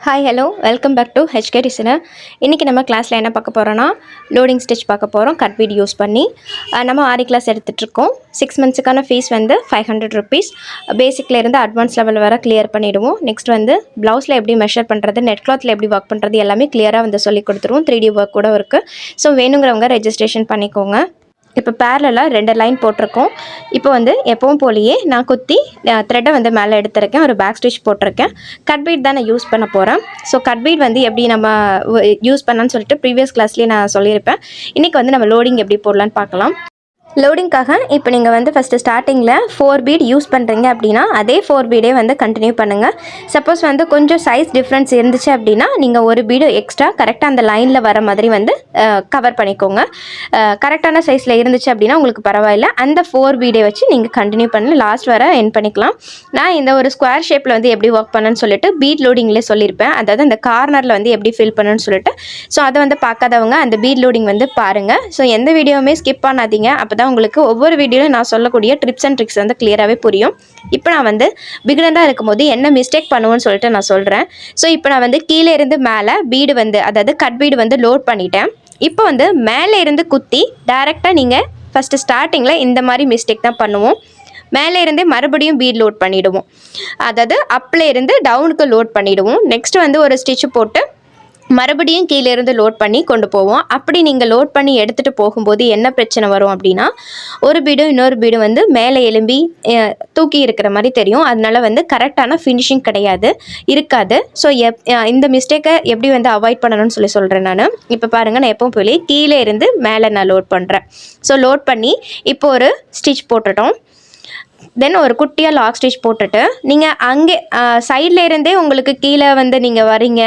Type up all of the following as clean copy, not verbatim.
Hi hello welcome back to HK designer. இன்றைக்கி நம்ம கிளாஸில் என்ன பார்க்க போகிறோன்னா லோடிங் ஸ்டிச் பார்க்க போகிறோம். கட் பீட் யூஸ் பண்ணி நம்ம ஆரி கிளாஸ் எடுத்துகிட்ருக்கோம். 6 monthsக்கான ஃபீஸ் வந்து 500 rupees. பேசிக்லேருந்து அட்வான்ஸ் லெவல் வர கிளியர் பண்ணிவிடுவோம். நெக்ஸ்ட் வந்து ப்ளவுஸில் எப்படி மெஷர் பண்ணுறது, நெட் கிளாத்தில் எப்படி ஒர்க் பண்ணுறது எல்லாமே கிளியராக வந்து சொல்லி கொடுத்துருவோம். 3D ஒர்க் கூட இருக்குது. ஸோ வேணுங்கிறவங்க ரெஜிஸ்ட்ரேஷன் பண்ணிக்கோங்க. இப்போ பேரலாக 2 லைன் போட்டிருக்கோம். இப்போ வந்து எப்பவும் போலியே நான் குத்தி த்ரெட்டை வந்து மேலே எடுத்துருக்கேன். ஒரு பேக் ஸ்டிச் போட்டிருக்கேன். கட் பீட் தான் நான் யூஸ் பண்ண போகிறேன். ஸோ கட் பீட் வந்து எப்படி நம்ம யூஸ் பண்ணலான்னு சொல்லிட்டு ப்ரீவியஸ் கிளாஸ்லேயே நான் சொல்லியிருப்பேன். இன்றைக்கி வந்து நம்ம லோடிங் எப்படி போடலான்னு பார்க்கலாம். லோடிங்காக இப்போ நீங்கள் வந்து ஃபஸ்ட்டு ஸ்டார்டிங்கில் 4 பீட் யூஸ் பண்ணுறீங்க அப்படின்னா அதே 4 பீடே வந்து கண்டினியூ பண்ணுங்கள். சப்போஸ் வந்து கொஞ்சம் சைஸ் டிஃப்ரென்ஸ் இருந்துச்சு அப்படின்னா நீங்கள் ஒரு பீடு எக்ஸ்ட்ரா கரெக்டாக அந்த லைனில் வர மாதிரி வந்து கவர் பண்ணிக்கோங்க. கரெக்டான சைஸில் இருந்துச்சு அப்படின்னா உங்களுக்கு பரவாயில்ல. அந்த 4 பீடே வச்சு நீங்கள் கண்டினியூ பண்ணி லாஸ்ட் வர எண்ட் பண்ணிக்கலாம். நான் இந்த ஒரு ஸ்கொயர் ஷேப்பில் வந்து எப்படி ஒர்க் பண்ணணும்னு சொல்லிட்டு பீட் லோடிங்லேயே சொல்லியிருப்பேன். அதாவது அந்த கார்னரில் வந்து எப்படி ஃபில் பண்ணணும்னு சொல்லிட்டு. ஸோ அதை வந்து பார்க்காதவங்க அந்த பீட் லோடிங் வந்து பாருங்கள். ஸோ எந்த வீடியோவுமே ஸ்கிப் பண்ணாதீங்க. அப்போ தான் உங்களுக்கு ஒவ்வொரு வீடியோவில் நான் சொல்லக்கூடிய டிப்ஸ் அண்ட் ட்ரிக்ஸ் வந்து கிளியராகவே புரியும். இப்போ நான் வந்து பிகினராக இருக்கும்போது என்ன மிஸ்டேக் பண்ணுவேன்னு சொல்லிட்டு நான் சொல்கிறேன். ஸோ இப்போ நான் வந்து கீழே இருந்து மேலே பீடு வந்து அதாவது கட் பீடு வந்து லோட் பண்ணிட்டேன். இப்போ வந்து மேலே இருந்து குத்தி டைரெக்டாக நீங்கள் ஃபஸ்ட்டு ஸ்டார்டிங்கில் இந்த மாதிரி மிஸ்டேக் தான் பண்ணுவோம். மேலே இருந்தே மறுபடியும் பீட் லோட் பண்ணிவிடுவோம். அதாவது அப்பில் இருந்து டவுனுக்கு லோட் பண்ணிவிடுவோம். நெக்ஸ்ட் வந்து ஒரு ஸ்டிச்சு போட்டு மறுபடியும் கீழே இருந்து லோட் பண்ணி கொண்டு போவோம். அப்படி நீங்கள் லோட் பண்ணி எடுத்துகிட்டு போகும்போது என்ன பிரச்சனை வரும் அப்படின்னா ஒரு பீடும் இன்னொரு பீடும் வந்து மேலே எலும்பி தூக்கி இருக்கிற மாதிரி தெரியும். அதனால வந்து கரெக்டான ஃபினிஷிங் இருக்காது. ஸோ இந்த மிஸ்டேக்கை எப்படி வந்து அவாய்ட் பண்ணணும்னு சொல்கிறேன் நான். இப்போ பாருங்கள், நான் எப்பவும் போய் கீழே இருந்து மேலே நான் லோட் பண்ணுறேன். ஸோ லோட் பண்ணி இப்போ ஒரு ஸ்டிச் போட்டுட்டோம். தென் ஒரு குட்டியாக லாக் ஸ்டிச் போட்டுட்டு நீங்கள் அங்கே சைடில் இருந்தே உங்களுக்கு கீழே வந்து நீங்கள் வரீங்க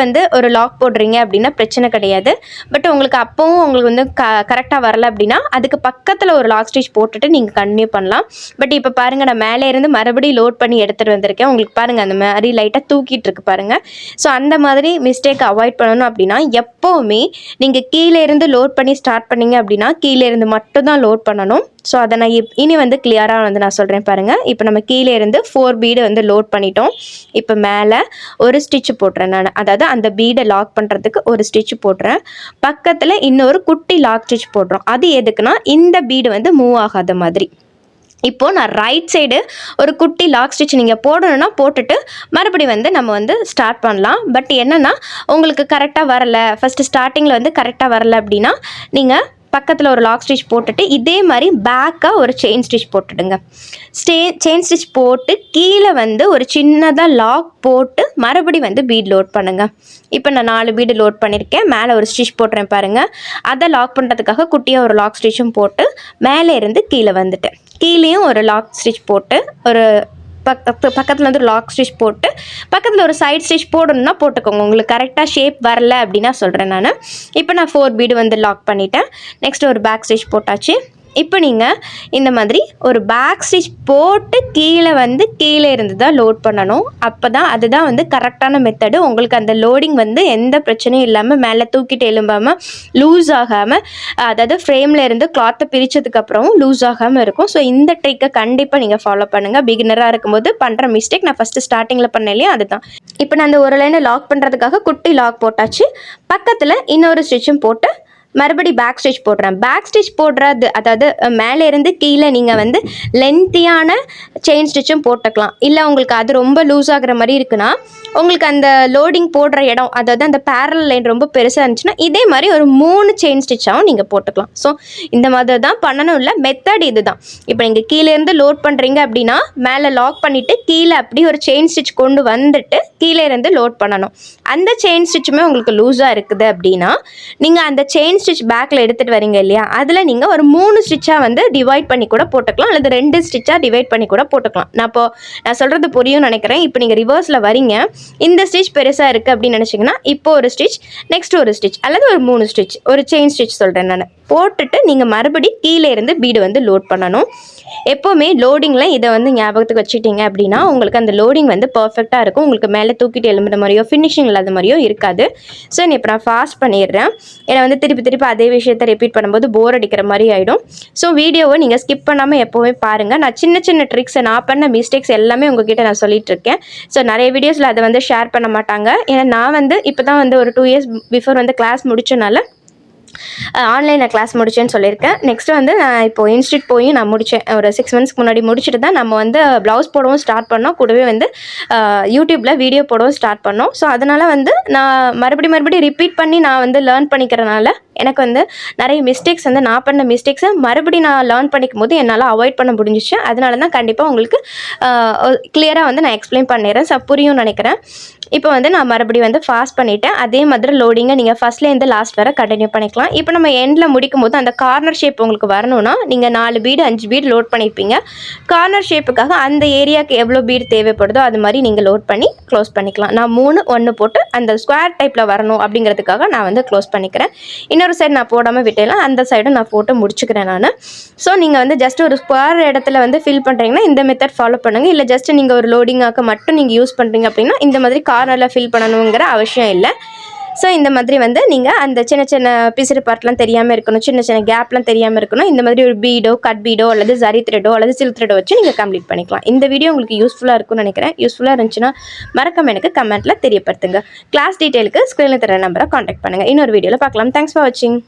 வந்து ஒரு லாக் போடுறீங்க அப்படின்னா பிரச்சனை கிடையாது. பட் உங்களுக்கு அப்போவும் உங்களுக்கு வந்து கரெக்டாக வரல அப்படின்னா அதுக்கு பக்கத்தில் ஒரு லாக் ஸ்டிச் போட்டுட்டு நீங்கள் கண்டினியூ பண்ணலாம். பட் இப்போ பாருங்கள், நான் மேலே இருந்து மறுபடியும் லோட் பண்ணி எடுத்துகிட்டு வந்திருக்கேன். உங்களுக்கு பாருங்கள் அந்த மாதிரி லைட்டாக தூக்கிட்டு இருக்கு பாருங்கள். ஸோ அந்த மாதிரி மிஸ்டேக்கை அவாய்ட் பண்ணணும் அப்படின்னா எப்போவுமே நீங்கள் கீழே இருந்து லோட் பண்ணி ஸ்டார்ட் பண்ணீங்க அப்படின்னா கீழே இருந்து மட்டும்தான் லோட் பண்ணணும். ஸோ அதை நான் இனி வந்து கிளியராக வந்து நான் சொல்கிறேன் பாருங்கள். இப்போ நம்ம கீழே இருந்து 4 பீடு வந்து லோட் பண்ணிட்டோம். இப்போ மேலே ஒரு ஸ்டிச்சு போட்டுறேன் நான். அதாவது அந்த பீடை லாக் பண்ணுறதுக்கு ஒரு ஸ்டிச் போடுறேன். பக்கத்தில் இன்னொரு குட்டி லாக் ஸ்டிச் போடுறோம். அது எதுக்குன்னா இந்த பீடு வந்து மூவ் ஆகாத மாதிரி. இப்போது நான் ரைட் சைடு ஒரு குட்டி லாக் ஸ்டிச் நீங்கள் போடணுன்னா போட்டுட்டு மறுபடியும் வந்து நம்ம வந்து ஸ்டார்ட் பண்ணலாம். பட் என்னென்னா உங்களுக்கு கரெக்டாக வரலை, ஃபஸ்ட்டு ஸ்டார்டிங்கில் வந்து கரெக்டாக வரலை அப்படின்னா நீங்கள் பக்கத்தில் ஒரு லாக் ஸ்டிச் போட்டுட்டு இதே மாதிரி பேக்காக ஒரு செயின் ஸ்டிச் போட்டுடுங்க. செயின் ஸ்டிச் போட்டு கீழே வந்து ஒரு சின்னதாக லாக் போட்டு மறுபடியும் வந்து பீட் லோட் பண்ணுங்கள். இப்போ நான் 4 பீடு லோட் பண்ணியிருக்கேன். மேலே ஒரு ஸ்டிச் போட்டுறேன் பாருங்கள். அதை லாக் பண்ணுறதுக்காக குட்டியாக ஒரு லாக் ஸ்டிச்சும் போட்டு மேலே இருந்து கீழே வந்துட்டேன். கீழேயும் ஒரு லாக் ஸ்டிச் போட்டு ஒரு பக்கத்தில் வந்து ஒரு லாக் ஸ்டிச் போட்டு பக்கத்தில் ஒரு சைட் ஸ்டிச் போடணுன்னா போட்டுக்கோங்க. உங்களுக்கு கரெக்டாக ஷேப் வரல அப்படின்னா சொல்கிறேன் நான். இப்போ நான் 4 பீடு வந்து லாக் பண்ணிட்டேன். நெக்ஸ்ட் ஒரு பேக் ஸ்டிச் போட்டாச்சு. இப்போ நீங்கள் இந்த மாதிரி ஒரு பேக் ஸ்டிச் போட்டு கீழே இருந்து தான் லோட் பண்ணணும். அப்போ தான் அதுதான் வந்து கரெக்டான மெத்தடு. உங்களுக்கு அந்த லோடிங் வந்து எந்த பிரச்சனையும் இல்லாமல் மேலே தூக்கிட்டு எழும்பாமல் லூஸ் ஆகாமல், அதாவது ஃப்ரேமில் இருந்து கிளாத்தை பிரித்ததுக்கப்புறம் லூஸ் ஆகாமல் இருக்கும். ஸோ இந்த ட்ரிக்கை கண்டிப்பாக நீங்கள் ஃபாலோ பண்ணுங்கள். பிகினராக இருக்கும்போது பண்ணுற மிஸ்டேக் நான் ஃபஸ்ட்டு ஸ்டார்டிங்கில் பண்ணலையே அதுதான். இப்போ நான் அந்த ஒரு லைனை லாக் பண்ணுறதுக்காக குட்டி லாக் போட்டாச்சு. பக்கத்தில் இன்னொரு ஸ்டிச்சும் போட்டு மறுபடி பேக் ஸ்டிச் போடுறேன். பேக் ஸ்டிச் போடுறது அதாவது மேலே இருந்து கீழே நீங்கள் வந்து லென்த்தியான செயின் ஸ்டிச்சும் போட்டுக்கலாம். இல்லை உங்களுக்கு அது ரொம்ப லூஸ் ஆகிற மாதிரி இருக்குன்னா உங்களுக்கு அந்த லோடிங் போடுற இடம் அதாவது அந்த பேரல் லைன் ரொம்ப பெருசாக இருந்துச்சுன்னா இதே மாதிரி ஒரு 3 செயின் ஸ்டிச்சாகவும் நீங்கள் போட்டுக்கலாம். ஸோ இந்த மாதிரி தான் பண்ணணும். இல்லை மெத்தட் இது தான். இப்போ நீங்கள் கீழேருந்து லோட் பண்ணுறீங்க அப்படின்னா மேலே லாக் பண்ணிவிட்டு கீழே அப்படி ஒரு செயின் ஸ்டிச் கொண்டு வந்துட்டு கீழே இருந்து லோட் பண்ணணும். அந்த செயின் ஸ்டிச்சுமே உங்களுக்கு லூஸாக இருக்குது அப்படின்னா நீங்கள் அந்த செயின் ஸ்டிச் பேக்கில் எடுத்துகிட்டு வரீங்க இல்லையா, அதில் நீங்கள் ஒரு 3 ஸ்டிச்சாக வந்து டிவைட் பண்ணி கூட போட்டுக்கலாம். அல்லது 2 ஸ்டிச்சாக டிவைட் பண்ணி கூட போட்டுக்கலாம். நான் சொல்கிறது புரியும்னு நினைக்கிறேன். இப்போ நீங்கள் ரிவர்ஸில் வரீங்க, இந்த ஸ்டிச் பெருசாக இருக்குது அப்படின்னு நினச்சிங்கன்னா இப்போ ஒரு ஸ்டிச், நெக்ஸ்ட் ஒரு ஸ்டிச் அல்லது ஒரு 3 ஸ்டிச், ஒரு செயின் ஸ்டிச் சொல்கிறேன் நான், போட்டுட்டு நீங்கள் மறுபடியும் கீழே இருந்து பீடு வந்து லோட் பண்ணணும். எப்போவுமே லோடிங்கில் இதை வந்து ஞாபகத்துக்கு வச்சுக்கிட்டீங்க அப்படின்னா உங்களுக்கு அந்த லோடிங் வந்து பர்ஃபெக்டாக இருக்கும். உங்களுக்கு மேலே தூக்கிட்டு எழும்புற மாதிரியோ ஃபினிஷிங் இல்லாத மாதிரியோ இருக்காது. ஸோ இப்போ நான் ஃபாஸ்ட் பண்ணிடுறேன். ஏன்னா வந்து திருப்பி திருப்பி அதே விஷயத்தை ரிப்பீட் பண்ணும்போது போர் அடிக்கிற மாதிரி ஆகிடும். ஸோ வீடியோவை நீங்கள் ஸ்கிப் பண்ணாமல் எப்போவுமே பாருங்கள். நான் சின்ன சின்ன ட்ரிக்ஸை நான் பண்ண மிஸ்டேக்ஸ் எல்லாமே உங்ககிட்ட நான் சொல்லிட்டு இருக்கேன். ஸோ நிறைய வீடியோஸில் அதை வந்து ஷேர் பண்ண மாட்டாங்க. ஏன்னா நான் வந்து இப்போ தான் வந்து ஒரு 2 இயர்ஸ் பிஃபோர் வந்து கிளாஸ் முடிச்சனால ஆன்லைனில் கிளாஸ் முடிச்சேன்னு சொல்லியிருக்கேன். நெக்ஸ்ட்டு வந்து நான் இப்போது இன்ஸ்டியூட் போய் நான் முடித்தேன். ஒரு 6 மந்த்ஸ்க்கு முன்னாடி முடிச்சுட்டு தான் நம்ம வந்து ப்ளவுஸ் போடவும் ஸ்டார்ட் பண்ணோம். கூடவே வந்து யூடியூப்பில் வீடியோ போடவும் ஸ்டார்ட் பண்ணோம். ஸோ அதனால் வந்து நான் மறுபடியும் ரிப்பீட் பண்ணி நான் வந்து லேர்ன் பண்ணிக்கிறனால எனக்கு வந்து நிறைய மிஸ்டேக்ஸ் வந்து நான் பண்ண மிஸ்டேக்ஸை மறுபடியும் நான் லேர்ன் பண்ணிக்கும் போது என்னால் அவாய்ட் பண்ண முடிஞ்சிச்சு. அதனால தான் கண்டிப்பாக உங்களுக்கு கிளியராக வந்து நான் எக்ஸ்பிளைன் பண்ணிடுறேன். ஸோ புரியும்னு நினைக்கிறேன். இப்போ வந்து நான் மறுபடியும் வந்து ஃபாஸ்ட் பண்ணிவிட்டேன். அதே மாதிரி லோடிங்கை நீங்கள் ஃபஸ்ட்லேருந்து லாஸ்ட் வரை கண்டினியூ பண்ணிக்கலாம். இப்போ நம்ம எண்டில் முடிக்கும் போது அந்த கார்னர் ஷேப் உங்களுக்கு வரணும்னா நீங்கள் 4 பீடு 5 பீடு லோட் பண்ணியிருப்பீங்க. கார்னர் ஷேப்புக்காக அந்த ஏரியாவுக்கு எவ்வளோ பீடு தேவைப்படுதோ அது மாதிரி நீங்கள் லோட் பண்ணி க்ளோஸ் பண்ணிக்கலாம். நான் 3 1 போட்டு அந்த ஸ்கொயர் டைப்பில் வரணும் அப்படிங்கிறதுக்காக நான் வந்து க்ளோஸ் பண்ணிக்கிறேன். இன்னொரு சைடு நான் போடாமல் விட்டேலாம், அந்த சைடும் நான் போட்டு முடிச்சுக்கிறேன் நான். ஸோ நீங்கள் வந்து ஜஸ்ட் ஒரு ஸ்கொயர் இடத்துல வந்து ஃபில் பண்ணுறீங்கன்னா இந்த மெத்தட் ஃபாலோ பண்ணுங்கள். இல்லை ஜஸ்ட் நீங்கள் ஒரு லோடிங்காக மட்டும் நீங்கள் யூஸ் பண்ணுறீங்க அப்படின்னா இந்த மாதிரி கார்னரில் ஃபில் பண்ணணுங்கிற அவசியம் இல்லை. ஸோ இந்த மாதிரி வந்து நீங்கள் அந்த சின்ன சின்ன பிசிறு பார்ட்லாம் தெரியாமல் இருக்கணும், சின்ன சின்ன கேப்லாம் தெரியாமல் இருக்கணும். இந்த மாதிரி ஒரு பீடோ கட் பீடோ அல்லது ஜரி த்ரெட்டோ அல்லது சில்க் த்ரெட்டோ வச்சு நீங்கள் கம்ப்ளீட் பண்ணிக்கலாம். இந்த வீடியோ உங்களுக்கு யூஸ்ஃபுல்லாக இருக்கும்னு நினைக்கிறேன். யூஸ்ஃபுல்லாக இருந்துச்சுன்னா மறக்காம எனக்கு கமெண்ட்டில் தெரியப்படுத்துங்க. கிளாஸ் டீட்டெயிலுக்கு ஸ்க்ரீனில் தர நம்பரை காண்டாக்ட் பண்ணுங்கள். இன்னொரு வீடியோவில் பார்க்கலாம். தேங்க்ஸ் ஃபார் வாட்சிங்.